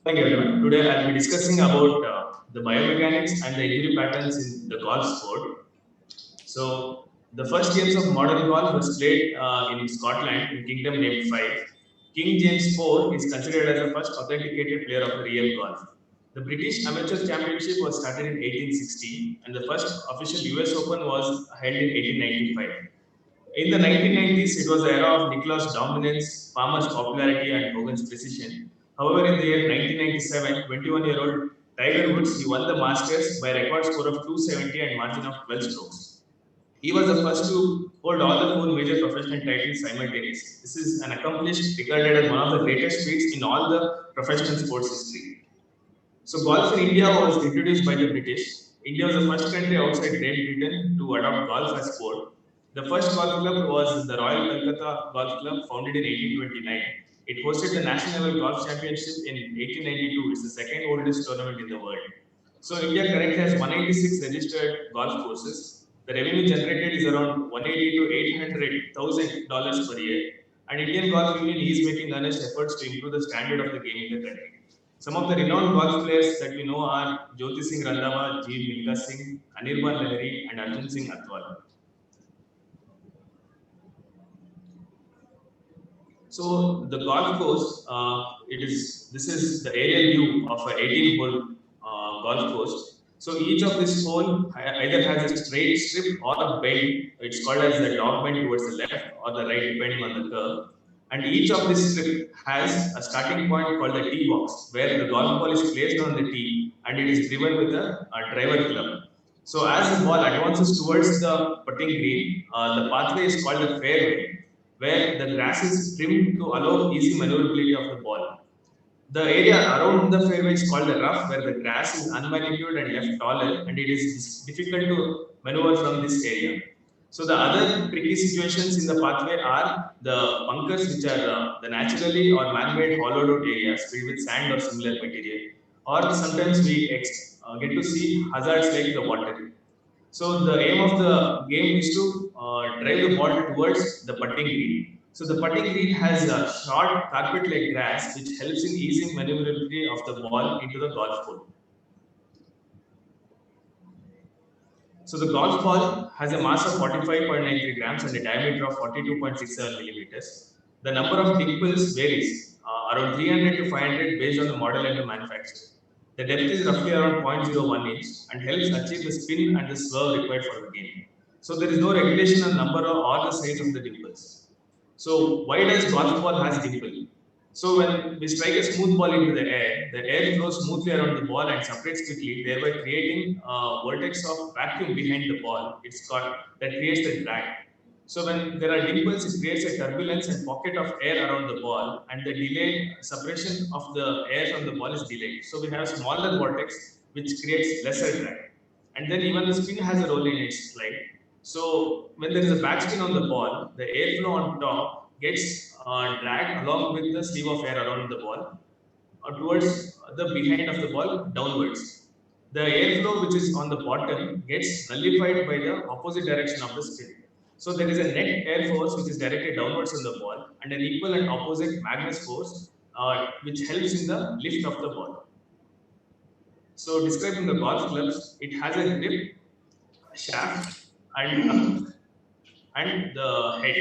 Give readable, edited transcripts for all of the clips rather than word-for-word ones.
Thank you, everyone. Today I'll be discussing about the biomechanics and the injury patterns in the golf sport. So, the first games of modern golf was played in Scotland in Kingdom named Fife. King James IV is considered as the first authenticated player of real golf. The British Amateur Championship was started in 1860, and the first official US Open was held in 1895. In the 1990s, it was the era of Nicklaus' dominance, Palmer's popularity, and Hogan's precision. However, in the year 1997, 21-year-old Tiger Woods he won the Masters by a record score of 270 and margin of 12 strokes. He was the first to hold all the four major professional titles simultaneously. This is an accomplishment regarded as one of the greatest feats in all the professional sports history. So, golf in India was introduced by the British. India was the first country outside Great Britain to adopt golf as sport. The first golf club was the Royal Calcutta Golf Club, founded in 1829. It hosted the National Level Golf Championship in 1892. It's the second oldest tournament in the world. So, India currently has 186 registered golf courses. The revenue generated is around 180 to 800,000 dollars per year. And Indian Golf Union is making earnest efforts to improve the standard of the game in the country. Some of the renowned golf players that we know are Jyoti Singh Randhawa, G. Milkha Singh, Anirban Lahiri, and Arjun Singh Atwal. So the golf course, it is this is the aerial view of an 18-hole golf course. So each of this hole either has a straight strip or a bend. It's called as the dog bend towards the left or the right, depending on the curve. And each of this strip has a starting point called the tee box, where the golf ball is placed on the tee and it is driven with a driver club. So as the ball advances towards the putting green, the pathway is called the fairway, where the grass is trimmed to allow easy maneuverability of the ball. The area around the fairway is called the rough, where the grass is unmanicured and left taller, and it is difficult to maneuver from this area. So the other tricky situations in the pathway are the bunkers, which are the naturally or man-made hollowed out areas filled with sand or similar material. Or sometimes we get to see hazards like the water. So the aim of the game is to drive the ball towards the putting green. So the putting green has a short carpet-like grass which helps in easing maneuverability of the ball into the golf hole. So the golf ball has a mass of 45.93 grams and a diameter of 42.67 millimeters. The number of dimples varies, around 300 to 500 based on the model and the manufacturer. The depth is roughly around 0.01 inch and helps achieve the spin and the swerve required for the game. So there is no regulation on number or the size of the dimples. So why does golf ball has dimple? So when we strike a smooth ball into the air flows smoothly around the ball and separates quickly, thereby creating a vortex of vacuum behind the ball. It's called that creates the drag. So when there are dimples, it creates a turbulence and pocket of air around the ball, and the delayed separation of the air from the ball is delayed. So we have smaller vortex, which creates lesser drag. And then even the spin has a role in its slide. So when there is a backspin on the ball, the airflow on top gets dragged along with the sleeve of air around the ball towards the behind of the ball downwards. The airflow which is on the bottom gets nullified by the opposite direction of the spin. So there is a net air force which is directed downwards on the ball and an equal and opposite Magnus force which helps in the lift of the ball. So describing the golf clubs, it has a grip, shaft, and the head.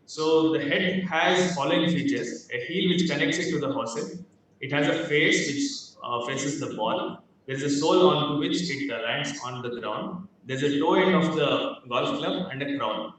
So the head has following features: a heel which connects it to the hosel. It has a face which faces the ball. There is a sole onto which it lands on the ground. There's a toe end of the golf club and a crown.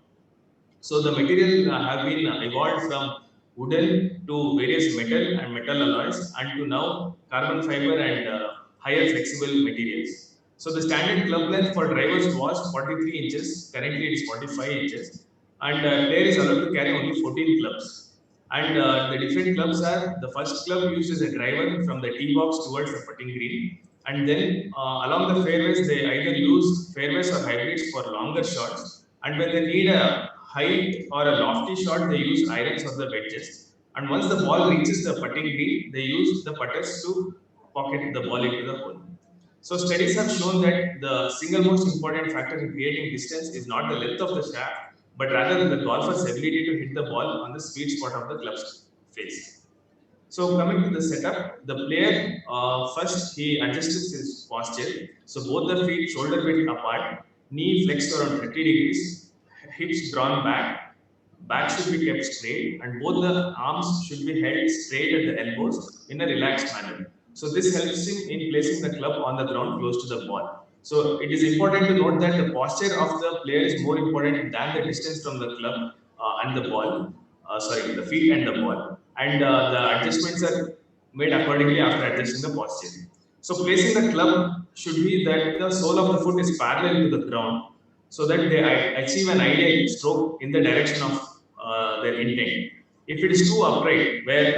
So the material have been evolved from wooden to various metal and metal alloys and to now carbon fiber and higher flexible materials. So the standard club length for drivers was 43 inches. Currently it is 45 inches. And player is allowed to carry only 14 clubs. And the different clubs are the first club used as a driver from the tee box towards the putting green. And then along the fairways, they either use fairways or hybrids for longer shots. And when they need a height or a lofty shot, they use irons or the wedges. And once the ball reaches the putting green, they use the putters to pocket the ball into the hole. So studies have shown that the single most important factor in creating distance is not the length of the shaft, but rather the golfer's ability to hit the ball on the sweet spot of the club's face. So coming to the setup, the player first he adjusts his posture. So both the feet shoulder width apart, knee flexed around 30 degrees, hips drawn back, back should be kept straight, and both the arms should be held straight at the elbows in a relaxed manner. So this helps him in placing the club on the ground close to the ball. So it is important to note that the posture of the player is more important than the distance from the club and the ball. Sorry, the feet and the ball. And the adjustments are made accordingly after adjusting the posture. So placing the club should be that the sole of the foot is parallel to the ground so that they achieve an ideal stroke in the direction of their intent. If it is too upright, where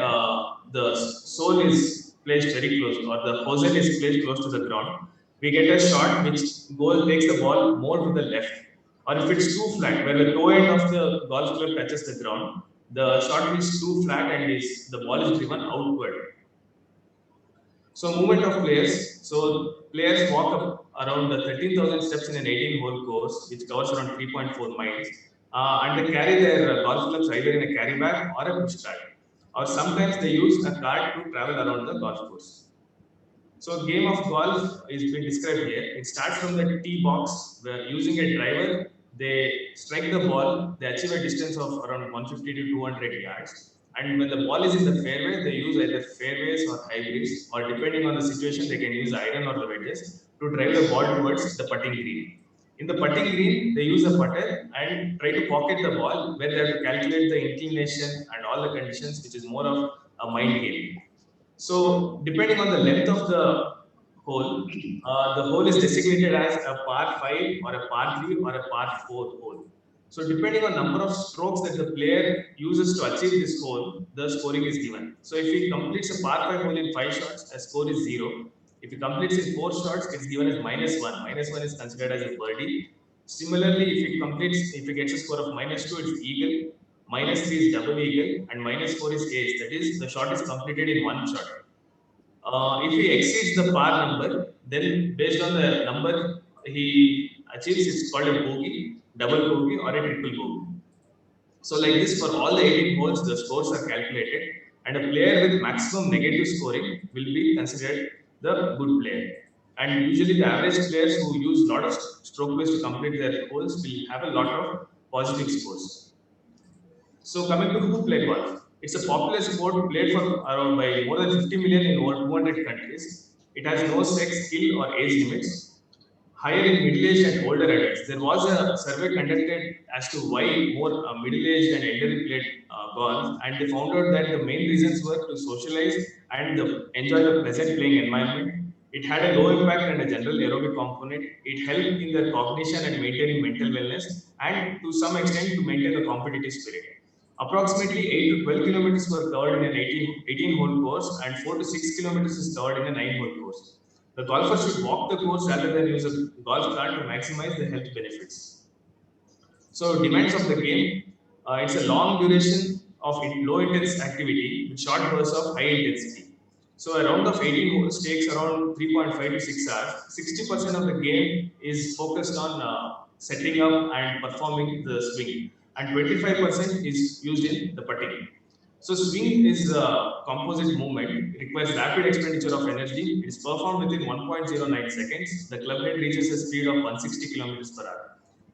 the sole is placed very close or the hosel is placed close to the ground, we get a shot which goal takes the ball more to the left. Or if it's too flat, where the toe end of the golf club touches the ground, the shot is too flat and the ball is driven outward. So movement of players. So players walk up around the 13,000 steps in an 18-hole course, which covers around 3.4 miles, and they carry their golf clubs either in a carry bag or a push cart, or sometimes they use a cart to travel around the golf course. So game of golf is being described here. It starts from the tee box where using a driver, they strike the ball, they achieve a distance of around 150 to 200 yards. And when the ball is in the fairway, they use either fairways or hybrids, or depending on the situation, they can use iron or the wedges to drive the ball towards the putting green. In the putting green, they use a putter and try to pocket the ball where they have to calculate the inclination and all the conditions, which is more of a mind game. So depending on the length of the the hole is designated as a par 5 or a par 3 or a par 4 hole. So depending on number of strokes that the player uses to achieve this hole, the scoring is given. So if he completes a par 5 hole in 5 shots, a score is 0. If he completes in 4 shots, it's given as -1. -1 is considered as a birdie. Similarly, if he gets a score of -2, it's eagle. -3 is double eagle, and -4 is ace. That is, the shot is completed in one shot. If he exceeds the par number, then based on the number he achieves, it's called a bogey, double bogey, or a triple bogey. So like this, for all the 18 holes, the scores are calculated, and a player with maximum negative scoring will be considered the good player. And usually the average players who use a lot of stroke plays to complete their holes will have a lot of positive scores. So coming to who play golf, it's a popular sport played for around by more than 50 million in over 200 countries. It has no sex, skill, or age limits. Higher in middle-aged and older adults. There was a survey conducted as to why more middle-aged and elderly played golf, and they found out that the main reasons were to socialize and enjoy the pleasant playing environment. It had a low impact and a general aerobic component. It helped in their cognition and maintaining mental wellness, and to some extent to maintain the competitive spirit. Approximately 8 to 12 kilometers were covered in an 18-hole course, and 4 to 6 kilometers is covered in a 9-hole course. The golfer should walk the course rather than use a golf cart to maximize the health benefits. So demands of the game, it's a long duration of low intense activity with short bursts of high intensity. So a round of 18 holes takes around 3.5 to 6 hours. 60% of the game is focused on setting up and performing the swing, and 25% is used in the putting. So swing is a composite movement. It requires rapid expenditure of energy. It is performed within 1.09 seconds. The club head reaches a speed of 160 kilometers per hour.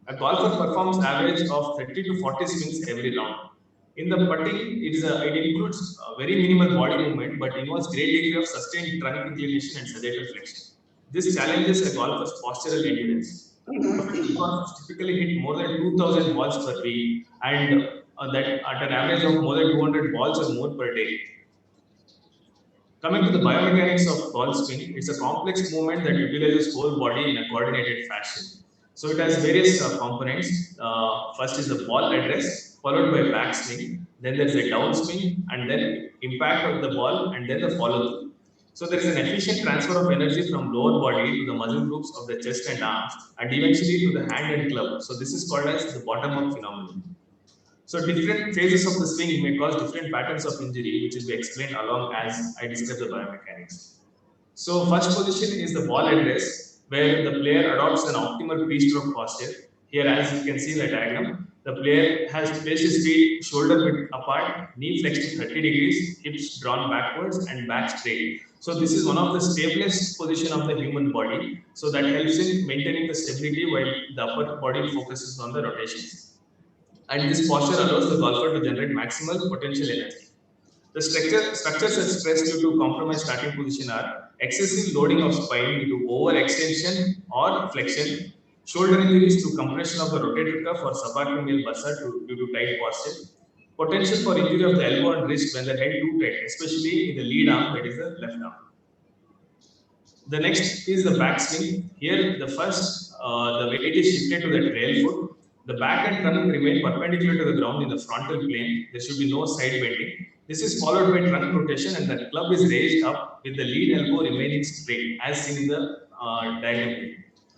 A golfer performs average of 30 to 40 swings every round. In the putting, it includes a very minimal body movement, but involves great degree of sustained trunk inclination and sagittal flexion. This challenges a golfer's postural endurance. Golfers typically hit more than 2,000 balls per week, and that at an average of more than 200 balls or more per day. Coming to the biomechanics of golf swing, it's a complex movement that utilizes whole body in a coordinated fashion. So it has various components. First is the ball address, followed by backswing. Then there's a downswing, and then impact of the ball, and then the follow through. So there is an efficient transfer of energy from lower body to the muscle groups of the chest and arms, and eventually to the hand and club. So this is called as the bottom-up phenomenon. So different phases of the swing may cause different patterns of injury, which will be explained along as I describe the biomechanics. So first position is the ball address, where the player adopts an optimal pre-stroke posture. Here, as you can see in the diagram, The player has placed his feet shoulder width apart, knee flexed to 30 degrees, hips drawn backwards and back straight. So this is one of the stablest position of the human body. So that helps in maintaining the stability while the upper body focuses on the rotations. And this posture allows the golfer to generate maximal potential energy. The structures at stress due to compromised starting position are excessive loading of spine due to overextension or flexion, shoulder injuries through compression of the rotator cuff or subacromial bursa due to tight posture, potential for injury of the elbow and wrist when the head too tight, especially in the lead arm, that is the left arm. The next is the backswing. Here, the weight is shifted to the trail foot. The back and trunk remain perpendicular to the ground in the frontal plane. There should be no side bending. This is followed by trunk rotation, and the club is raised up with the lead elbow remaining straight, as seen in the diagram.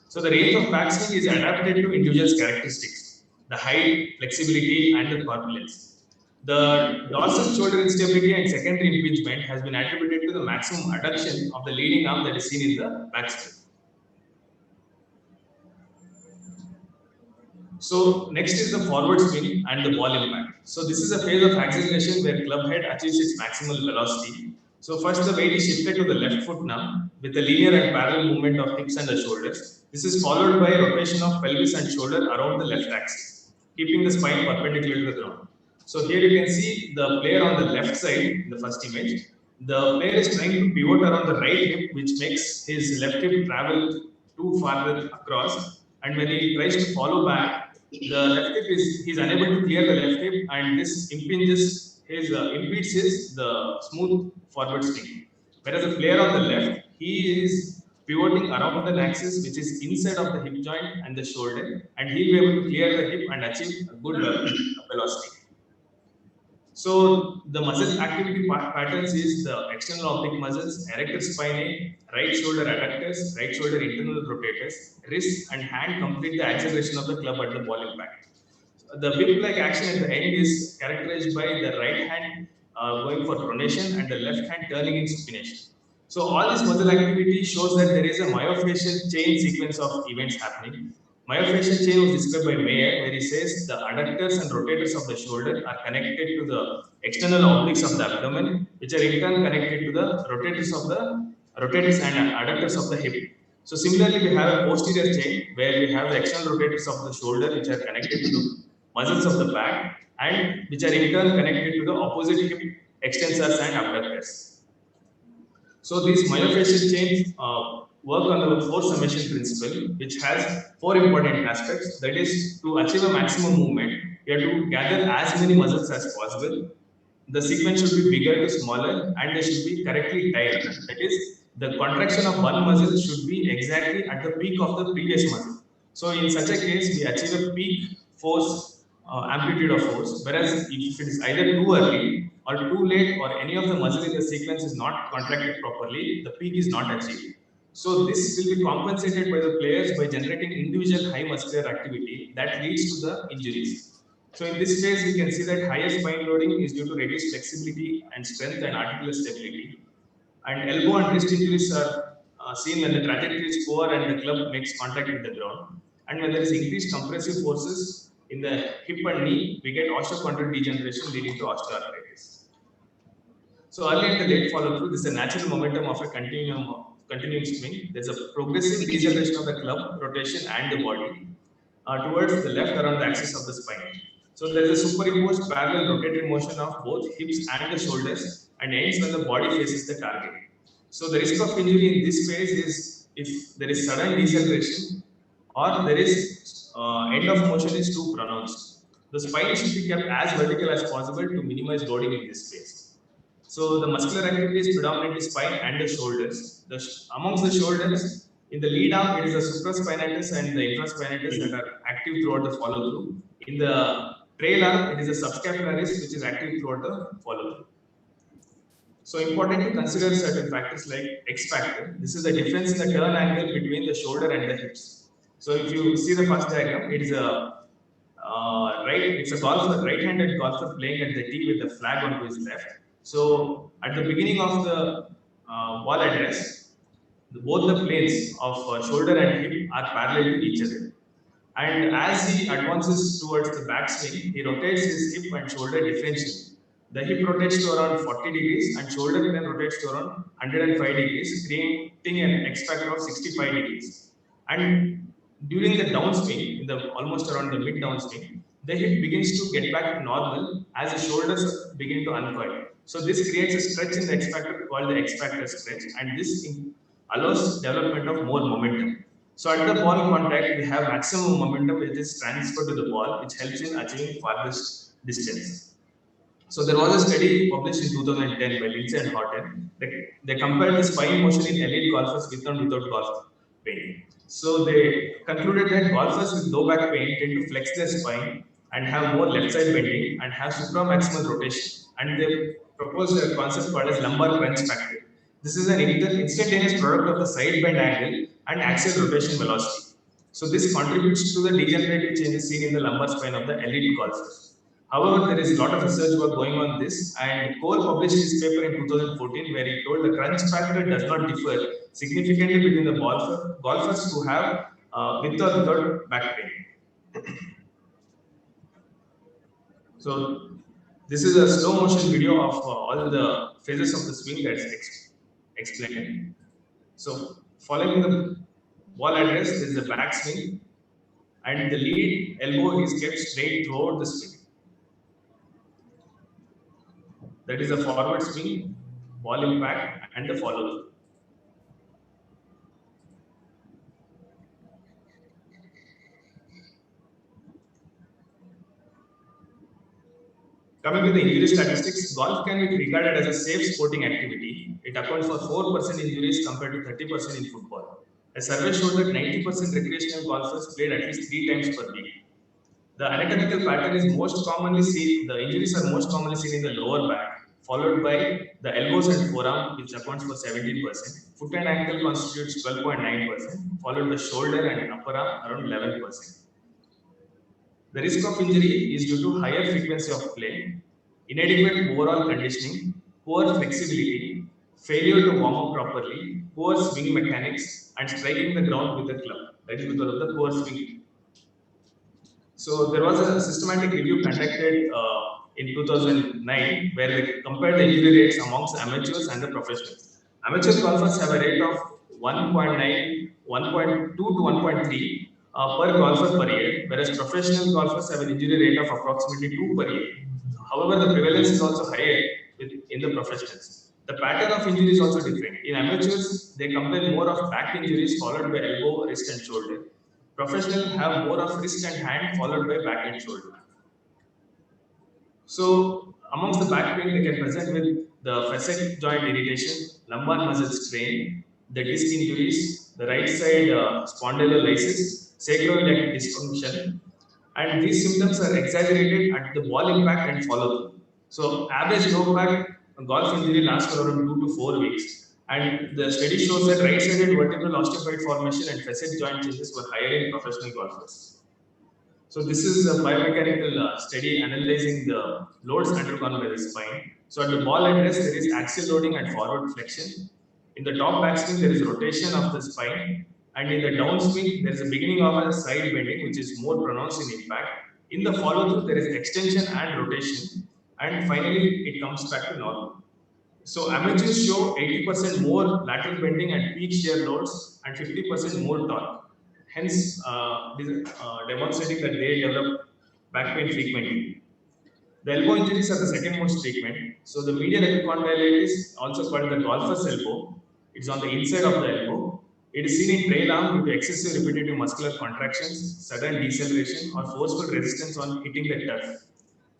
So the range of backswing is adapted to individual's characteristics, the height, flexibility, and the corpulence. The dorsal shoulder instability and secondary impingement has been attributed to the maximum adduction of the leading arm that is seen in the backswing. So next is the forward swing and the ball impact. So this is a phase of acceleration where club head achieves its maximal velocity. So first the weight is shifted to the left foot now with a linear and parallel movement of hips and the shoulders. This is followed by rotation of pelvis and shoulder around the left axis, keeping the spine perpendicular to the ground. So here you can see the player on the left side in the first image. The player is trying to pivot around the right hip, which makes his left hip travel too far across. And when he tries to follow back, the left hip he's unable to clear the left hip, and this impedes his the smooth forward swing. Whereas the player on the left, he is pivoting around the axis, which is inside of the hip joint and the shoulder, and he'll be able to clear the hip and achieve a good velocity. So the muscle activity patterns is the external oblique muscles, erector spinae, right shoulder adductors, right shoulder internal rotators, wrist and hand complete the acceleration of the club at the ball impact. The whip-like action at the end is characterized by the right hand going for pronation and the left hand turning in supination. So all this muscle activity shows that there is a myofascial chain sequence of events happening. Myofascial chain was described by Mayer, where he says the adductors and rotators of the shoulder are connected to the external obliques of the abdomen, which are in turn connected to the rotators and adductors of the hip. So similarly, we have a posterior chain where we have the external rotators of the shoulder, which are connected to the muscles of the back, and which are in turn connected to the opposite hip extensors and abductors. So these myofascial chains work on the force summation principle, which has four important aspects. That is, to achieve a maximum movement, you have to gather as many muscles as possible. The sequence should be bigger to smaller, and they should be correctly timed. That is, the contraction of one muscle should be exactly at the peak of the previous muscle. So in such a case, we achieve a peak force amplitude of force. Whereas if it is either too early or too late, or any of the muscle in the sequence is not contracted properly, the peak is not achieved. So this will be compensated by the players by generating individual high muscular activity that leads to the injuries. So in this case, we can see that higher spine loading is due to reduced flexibility and strength and articular stability. And elbow and wrist injuries are seen when the trajectory is poor and the club makes contact with the ground. And when there is increased compressive forces in the hip and knee, we get osteochondral degeneration leading to osteoarthritis. So early and the late follow through, this is a natural momentum of a continuing swing. There's a progressive deceleration of the club, rotation, and the body towards the left around the axis of the spine. So there is a superimposed parallel rotated motion of both hips and the shoulders, and ends when the body faces the target. So the risk of injury in this phase is if there is sudden deceleration or there is end of motion is too pronounced. The spine should be kept as vertical as possible to minimize loading in this phase. So the muscular activity is predominantly spine and the shoulders. Amongst the shoulders, in the lead arm, it is the supraspinatus and the infraspinatus that are active throughout the follow-through. In the trail arm, it is the subscapularis which is active throughout the follow-through. So important to consider certain factors like X factor. This is the difference in the turn angle between the shoulder and the hips. So if you see the first diagram, it is it's a golfer, right-handed golfer playing at the tee with the flag onto his left. So at the beginning of the ball address, both the planes of shoulder and hip are parallel to each other. And as he advances towards the backswing, he rotates his hip and shoulder differentially. The hip rotates to around 40 degrees and shoulder then rotates to around 105 degrees, creating an X factor of 65 degrees. And during the downswing, in the almost around the mid downswing, the hip begins to get back to normal as the shoulders begin to uncoil. So this creates a stretch in the X factor called the X factor stretch, and this allows development of more momentum. So at the ball contact, we have maximum momentum which is transferred to the ball, which helps in achieving farthest distance. So there was a study published in 2010 by Lindsay and Horton. They compared the spine motion in elite golfers with and without golf pain. So they concluded that golfers with low back pain tend to flex their spine and have more left side bending and have supramaximal rotation. And they proposed a concept called as lumbar crunch factor. This is an instantaneous product of the side bend angle and axial rotation velocity. So this contributes to the degenerative changes seen in the lumbar spine of the elite golfers. However, there is a lot of research work going on this, and Cole published his paper in 2014 where he told the crunch factor does not differ significantly between the golfers who have with or without back pain. So this is a slow motion video of all the phases of the swing that's explained. So following the ball address, there is the back swing, and the lead elbow is kept straight throughout the swing. That is a forward swing, ball impact, and the follow through. Coming to the injury statistics, golf can be regarded as a safe sporting activity. It accounts for 4% injuries compared to 30% in football. A survey showed that 90% recreational golfers played at least 3 times per week. The anatomical pattern is most commonly seen, the injuries are most commonly seen in the lower back, followed by the elbows and forearm, which accounts for 17%. Foot and ankle constitutes 12.9%, followed by shoulder and upper arm around 11%. The risk of injury is due to higher frequency of play, inadequate overall conditioning, poor flexibility, failure to warm up properly, poor swing mechanics, and striking the ground with a club. That is because of the poor swing. So there was a systematic review conducted in 2009 where they compared the injury rates amongst amateurs and the professionals. Amateur golfers have a rate of 1.9, 1.2 to 1.3 per golfer per year, whereas professional golfers have an injury rate of approximately 2 per year. However, the prevalence is also higher in the professionals. The pattern of injury is also different. In amateurs, they complain more of back injuries followed by elbow, wrist, and shoulder. Professionals have more of wrist and hand followed by back and shoulder. So, amongst the back pain, they can present with the facet joint irritation, lumbar muscle strain, the disc injuries, the right side spondylolysis, sacroiliac dysfunction, and these symptoms are exaggerated at the ball impact and follow through. So, average low back golf injury lasts for around 2 to 4 weeks. And the study shows that right-sided vertebral osteophyte formation and facet joint changes were higher in professional golfers. So this is a biomechanical study analyzing the loads undergone by the spine. So at the ball address, there is axial loading and forward flexion. In the top backswing, there is rotation of the spine. And in the downswing, there is a beginning of a side bending, which is more pronounced in impact. In the follow-through, there is extension and rotation. And finally, it comes back to normal. So amateurs show 80% more lateral bending at peak shear loads and 50% more torque. Hence, demonstrating that they develop back pain frequently. The elbow injuries are the second most frequent. So the medial epicondylitis, also called the golfer's elbow, it's on the inside of the elbow. It is seen in trail arm due to excessive repetitive muscular contractions, sudden deceleration, or forceful resistance on hitting the turf.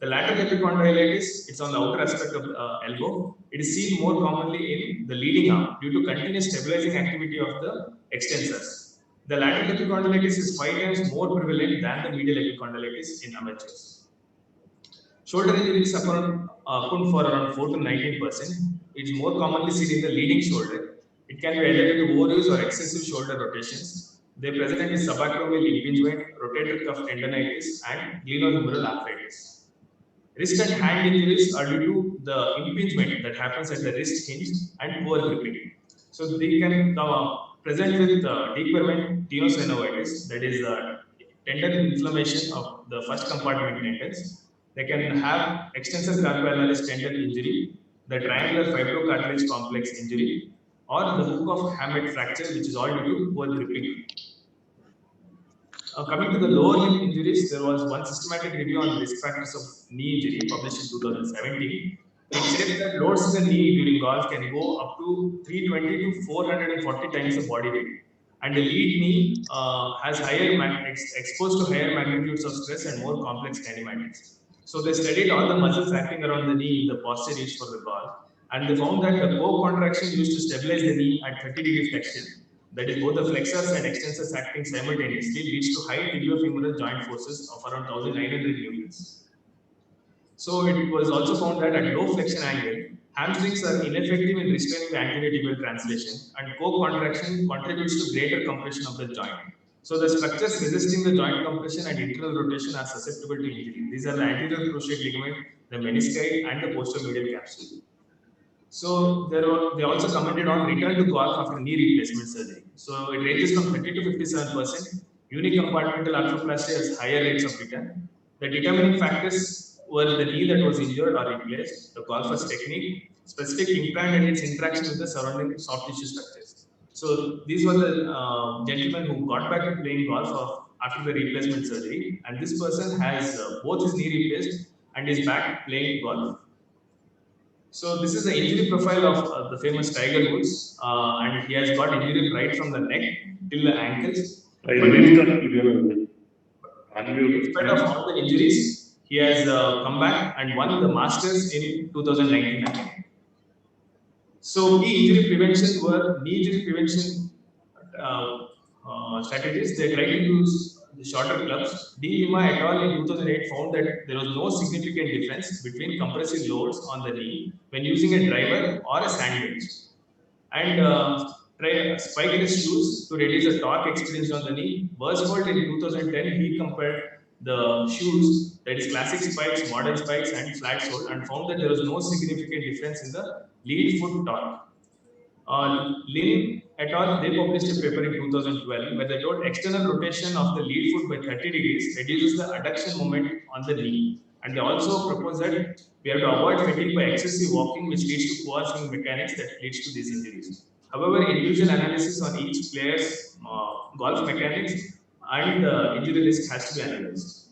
The lateral epicondylitis, it's on the outer aspect of the elbow. It is seen more commonly in the leading arm due to continuous stabilizing activity of the extensors. The lateral epicondylitis is 5 times more prevalent than the medial epicondylitis in amateurs. Shoulder injuries account for around 4 to 19%. It's more commonly seen in the leading shoulder. It can be either due to overuse or excessive shoulder rotations. They present with subacromial impingement, rotator cuff tendonitis, and glenohumeral arthritis. Wrist and hand injuries are due to the impingement that happens at the wrist hinge and poor gripping. So they can present with dequerment tenosynovitis, that is tendon inflammation of the first compartment tendons. They can have extensor carpalaris tendon injury, the triangular fibrocartilage complex injury, or the hook of Hammett fracture, which is all due to poor gripping. Coming to the lower limb injuries, there was one systematic review on risk factors of knee injury published in 2017. It says that loads in the knee during golf can go up to 320 to 440 times the body weight. And the lead knee has exposed to higher magnitudes of stress and more complex kinematics. So they studied all the muscles acting around the knee in the posture used for the golf, and they found that the co-contraction used to stabilize the knee at 30-degree flexion, that is both the flexors and extensors acting simultaneously, leads to high tibiofemoral joint forces of around 1900 newtons. So it was also found that at low flexion angle, hamstrings are ineffective in restraining the anterior tibial translation, and co-contraction contributes to greater compression of the joint. So the structures resisting the joint compression and internal rotation are susceptible to injury. These are the anterior cruciate ligament, the menisci, and the posteromedial capsule. So they also commented on return to golf after knee replacement surgery. So it ranges from 30 to 57%. Unicompartmental arthroplasty has higher rates of return. The determining factors were the knee that was injured or replaced, the golfer's technique, specific implant and its interaction with the surrounding soft tissue structures. So these were the gentlemen who got back to playing golf after the replacement surgery, and this person has both his knee replaced and is back playing golf. So this is the injury profile of the famous Tiger Woods, and he has got injury right from the neck till the ankles. In spite of all the injuries, he has come back and won the Masters in 2019 again. So key injury prevention were knee injury prevention strategies. They tried to use the shorter clubs. D. Lima et al. In 2008 found that there was no significant difference between compressive loads on the knee when using a driver or a sandwich. And tried spikeless shoes to reduce the torque experienced on the knee. Burswold in 2010, he compared the shoes, that is classic spikes, modern spikes, and flat sole, and found that there was no significant difference in the lead foot torque. Lin et al. They published a paper in 2012 where they showed external rotation of the lead foot by 30 degrees reduces the adduction moment on the knee. And they also propose that we have to avoid fatigue by excessive walking, which leads to poor swing mechanics that leads to these injuries. However, individual analysis on each player's golf mechanics and injury risk has to be analyzed.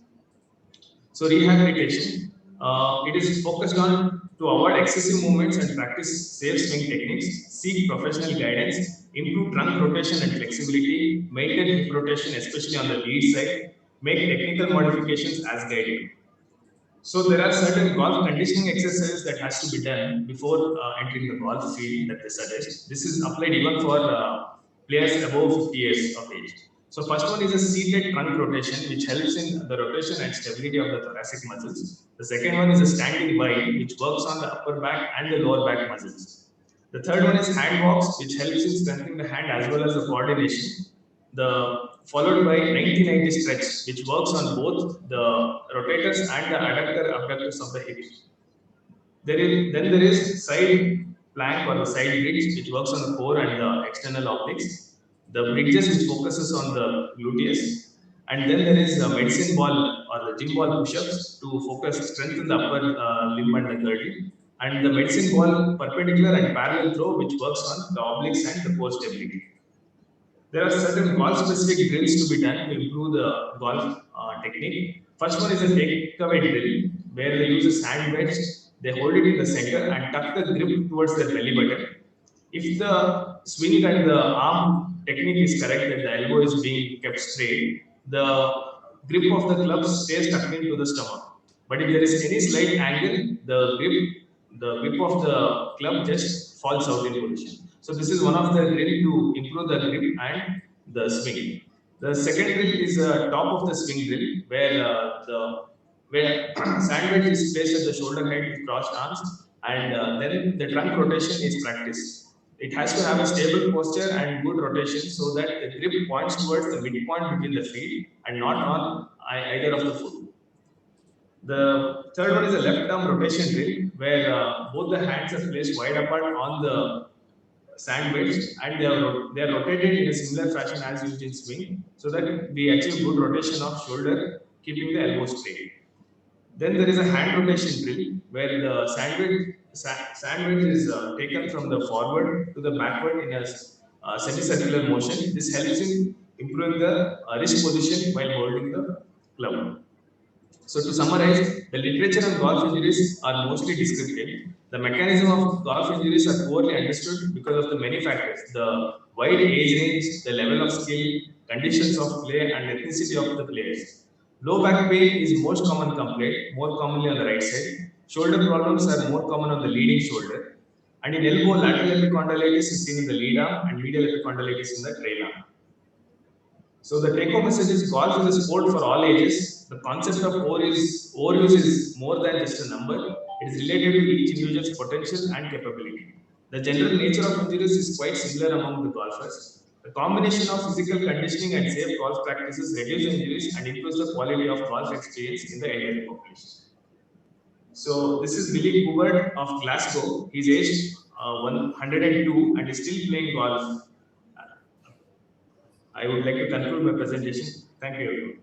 So rehabilitation, it is focused on to avoid excessive movements and practice safe swing techniques, seek professional guidance, improve trunk rotation and flexibility, maintain hip rotation, especially on the lead side, make technical modifications as guided. So there are certain golf conditioning exercises that has to be done before entering the golf field that they suggest. This is applied even for players above 50 years of age. So first one is a seated trunk rotation, which helps in the rotation and stability of the thoracic muscles. The second one is a standing bind, which works on the upper back and the lower back muscles. The third one is hand walks, which helps in strengthening the hand as well as the coordination. Followed by 90-90 stretch, which works on both the rotators and the abductors of the hips. Then there is side plank or the side bridge, which works on the core and the external obliques. The bridges, which focuses on the gluteus. And then there is the medicine ball or the gym ball push-ups to strengthen the upper limb and the girdle. And the medicine ball perpendicular and parallel throw, which works on the obliques and the core stability. There are certain golf-specific drills to be done to improve the golf technique. First one is a takeaway drill, where they use a sand wedge, they hold it in the center and tuck the grip towards their belly button. If the swing and the arm technique is correct, that the elbow is being kept straight, the grip of the club stays tucked into the stomach. But if there is any slight angle, the grip of the club just falls out in position. So this is one of the drill to improve the grip and the swing. The second drill is top of the swing drill, where sandwich is placed at the shoulder height with crossed arms, and then the trunk rotation is practiced. It has to have a stable posture and good rotation so that the grip points towards the midpoint between the feet and not on either of the foot. The third one is a left arm rotation drill, where both the hands are placed wide apart on the sand beds, and they are rotated in a similar fashion as used in swing, so that we achieve good rotation of shoulder, keeping the elbow straight. Then there is a hand rotation drill where the sand wedge is taken from the forward to the backward in a semicircular motion. This helps in improving the wrist position while holding the club. So to summarize, the literature on golf injuries are mostly descriptive. The mechanism of golf injuries are poorly understood because of the many factors: the wide age range, the level of skill, conditions of play, and ethnicity of the players. Low back pain is most common complaint, more commonly on the right side. Shoulder problems are more common on the leading shoulder. And in elbow, lateral epicondylitis is seen in the lead arm and medial epicondylitis in the trail arm. So the take-home message is golf is a sport for all ages. The concept of overuse is more than just a number. It is related to each individual's potential and capability. The general nature of injuries is quite similar among the golfers. The combination of physical conditioning and safe golf practices reduce injuries and improves the quality of golf experience in the entire population. So this is Billy Coubert of Glasgow. He's aged 102 and is still playing golf. I would like to conclude my presentation. Thank you, everyone.